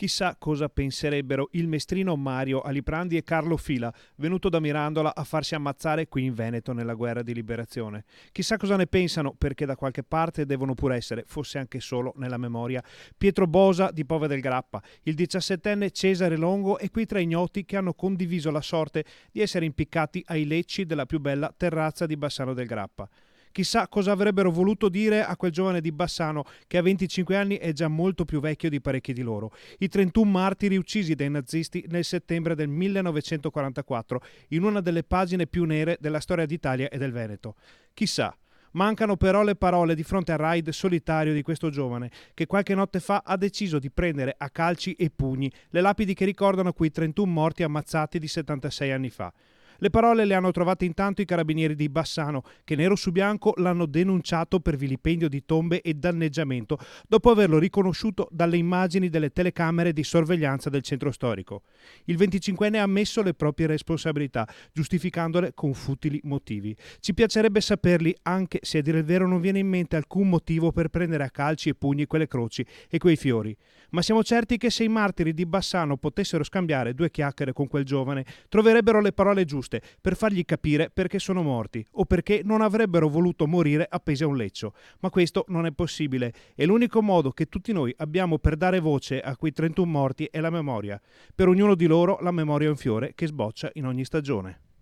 Chissà cosa penserebbero il mestrino Mario Aliprandi e Carlo Fila, venuto da Mirandola a farsi ammazzare qui in Veneto nella guerra di liberazione. Chissà cosa ne pensano, perché da qualche parte devono pure essere, fosse anche solo nella memoria, Pietro Bosa di Pove del Grappa, il 17enne Cesare Longo e quei tre ignoti che hanno condiviso la sorte di essere impiccati ai lecci della più bella terrazza di Bassano del Grappa. Chissà cosa avrebbero voluto dire a quel giovane di Bassano che a 25 anni è già molto più vecchio di parecchi di loro. I 31 martiri uccisi dai nazisti nel settembre del 1944 in una delle pagine più nere della storia d'Italia e del Veneto. Chissà. Mancano però le parole di fronte al raid solitario di questo giovane che qualche notte fa ha deciso di prendere a calci e pugni le lapidi che ricordano quei 31 morti ammazzati di 76 anni fa. Le parole le hanno trovate intanto i carabinieri di Bassano, che nero su bianco l'hanno denunciato per vilipendio di tombe e danneggiamento, dopo averlo riconosciuto dalle immagini delle telecamere di sorveglianza del centro storico. Il 25enne ha ammesso le proprie responsabilità, giustificandole con futili motivi. Ci piacerebbe saperli, anche se a dire il vero non viene in mente alcun motivo per prendere a calci e pugni quelle croci e quei fiori. Ma siamo certi che se i martiri di Bassano potessero scambiare due chiacchiere con quel giovane, troverebbero le parole giuste per fargli capire perché sono morti o perché non avrebbero voluto morire appesi a un leccio. Ma questo non è possibile e l'unico modo che tutti noi abbiamo per dare voce a quei 31 morti è la memoria. Per ognuno di loro la memoria è un fiore che sboccia in ogni stagione.